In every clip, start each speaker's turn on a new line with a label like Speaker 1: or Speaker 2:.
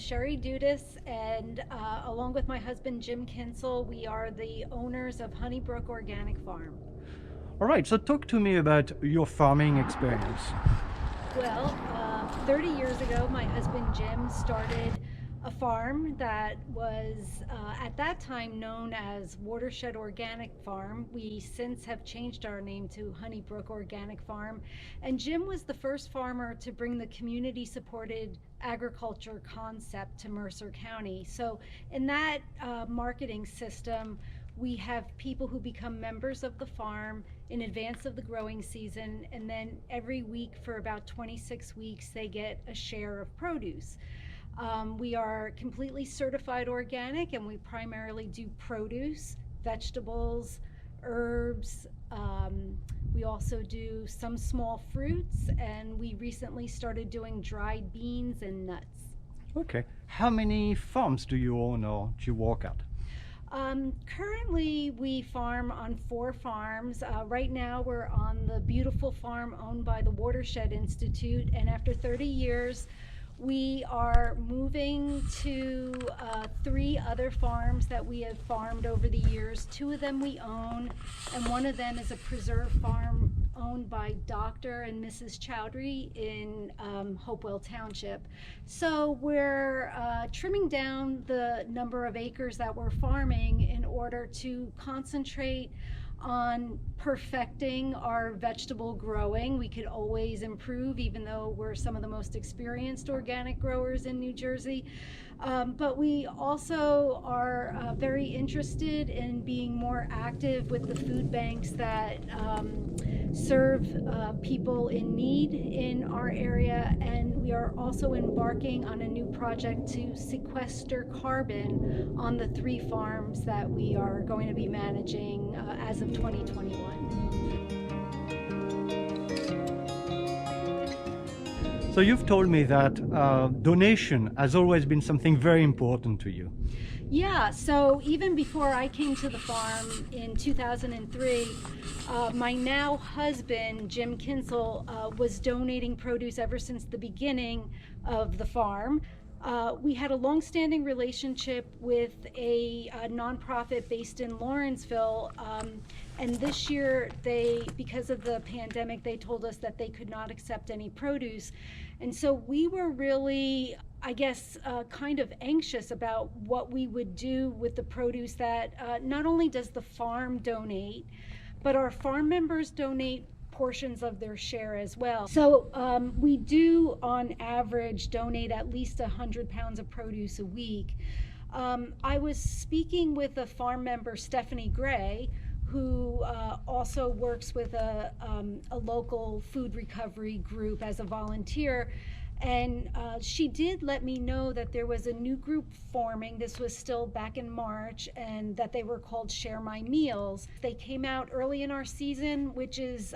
Speaker 1: Sherry Dudas, and along with my husband Jim Kinsel, we are the owners of Brook Organic Farm.
Speaker 2: All right, so talk to me about your farming experience.
Speaker 1: Well, 30 years ago, my husband Jim started a farm that was at that time known as Watershed Organic Farm. We since have changed our name to Brook Organic Farm. And Jim was the first farmer to bring the community-supported agriculture concept to Mercer County. So in that marketing system, we have people who become members of the farm in advance of the growing season, and then every week for about 26 weeks they get a share of produce. We are completely certified organic, and we primarily do produce, vegetables, herbs. We also do some small fruits, and we recently started doing dried beans and nuts.
Speaker 2: Okay. How many farms do you own or do you work at?
Speaker 1: Currently, we farm on 4 farms. Right now, we're on the beautiful farm owned by the Watershed Institute, and after 30 years, we are moving to 3 other farms that we have farmed over the years. 2 of them we own, and one of them is a preserve farm owned by Dr. and Mrs. Chowdhury in Hopewell Township. So we're trimming down the number of acres that we're farming in order to concentrate on perfecting our vegetable growing. We could always improve, even though we're some of the most experienced organic growers in New Jersey. But we also are very interested in being more active with the food banks that serve people in need in our area, and we are also embarking on a new project to sequester carbon on the 3 farms that we are going to be managing as of 2021.
Speaker 2: So you've told me that donation has always been something very important to you.
Speaker 1: Yeah, so even before I came to the farm in 2003, my now husband, Jim Kinsel, was donating produce ever since the beginning of the farm. We had a long-standing relationship with a nonprofit based in Lawrenceville, and this year because of the pandemic, they told us that they could not accept any produce. And so we were really, I guess, kind of anxious about what we would do with the produce that not only does the farm donate, but our farm members donate portions of their share as well. So we do on average donate at least 100 pounds of produce a week. I was speaking with a farm member, Stephanie Gray, who also works with a local food recovery group as a volunteer. And she did let me know that there was a new group forming. This was still back in March, and that they were called Share My Meals. They came out early in our season, which is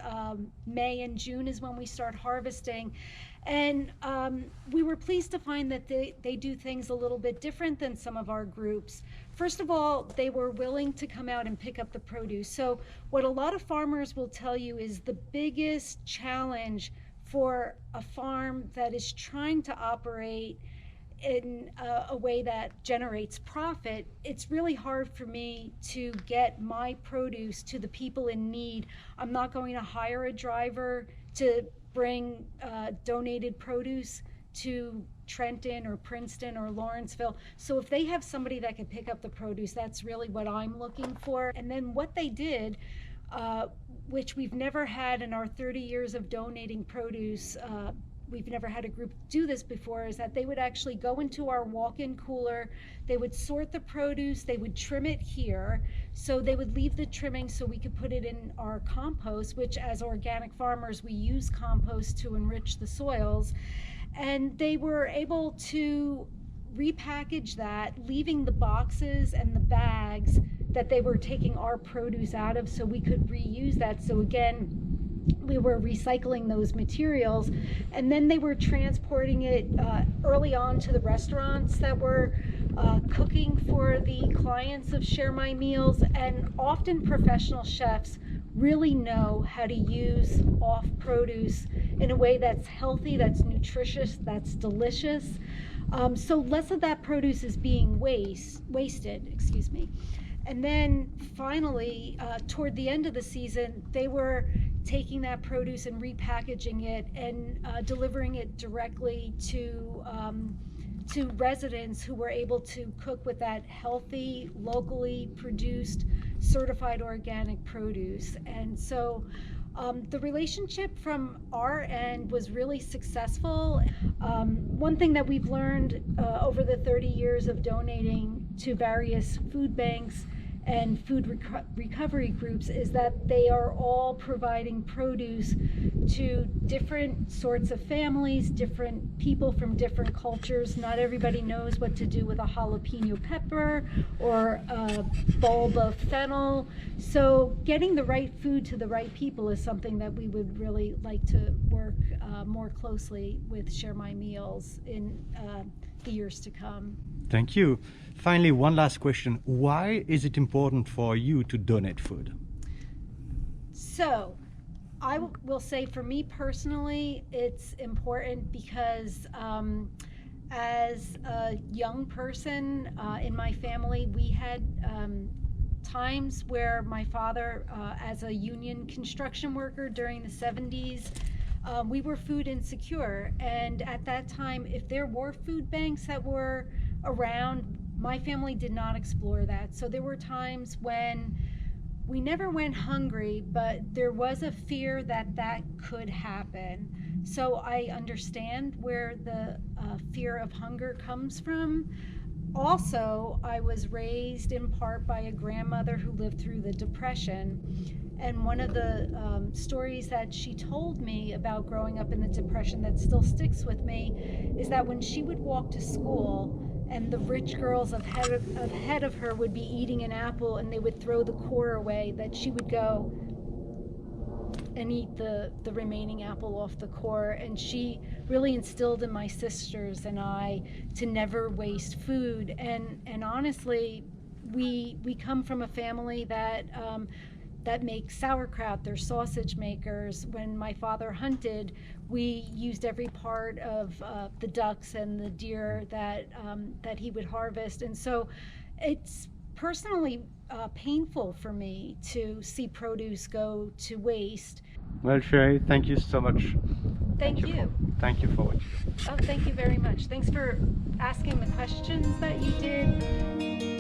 Speaker 1: May and June is when we start harvesting. And we were pleased to find that they do things a little bit different than some of our groups. First of all, they were willing to come out and pick up the produce. So what a lot of farmers will tell you is the biggest challenge for a farm that is trying to operate in a way that generates profit, it's really hard for me to get my produce to the people in need. I'm not going to hire a driver to bring donated produce to Trenton or Princeton or Lawrenceville. So if they have somebody that can pick up the produce, that's really what I'm looking for. And then what they did, which we've never had in our 30 years of donating produce, we've never had a group do this before, is that they would actually go into our walk-in cooler, they would sort the produce, they would trim it here, so they would leave the trimming so we could put it in our compost, which as organic farmers we use compost to enrich the soils, and they were able to repackage that, leaving the boxes and the bags that they were taking our produce out of so we could reuse that. So again, we were recycling those materials, and then they were transporting it early on to the restaurants that were cooking for the clients of Share My Meals. And often professional chefs really know how to use off produce in a way that's healthy, that's nutritious, that's delicious. So less of that produce is being wasted, excuse me. And then finally, toward the end of the season, they were taking that produce and repackaging it and delivering it directly to residents who were able to cook with that healthy, locally produced, certified organic produce. And so the relationship from our end was really successful. One thing that we've learned over the 30 years of donating to various food banks and food recovery groups is that they are all providing produce to different sorts of families, different people from different cultures. Not everybody knows what to do with a jalapeno pepper or a bulb of fennel. So getting the right food to the right people is something that we would really like to work more closely with Share My Meals in the years to come.
Speaker 2: Thank you. Finally, one last question. Why is it important for you to donate food?
Speaker 1: So, I will say for me personally, it's important because as a young person in my family, we had times where my father, as a union construction worker during the 70s, we were food insecure. And at that time, if there were food banks that were around, my family did not explore that. So there were times when we never went hungry, but there was a fear that that could happen. So I understand where the fear of hunger comes from. Also, I was raised in part by a grandmother who lived through the Depression. And one of the stories that she told me about growing up in the Depression that still sticks with me is that when she would walk to school and the rich girls ahead of her would be eating an apple and they would throw the core away, that she would go and eat the remaining apple off the core. And she really instilled in my sisters and I to never waste food. And honestly, we come from a family that makes sauerkraut. They're sausage makers. When my father hunted, we used every part of the ducks and the deer that he would harvest. And so it's personally painful for me to see produce go to waste.
Speaker 2: Well, Sherry, thank you so much.
Speaker 1: Thank you.
Speaker 2: Thank you for what you do.
Speaker 1: Oh, thank you very much. Thanks for asking the questions that you did.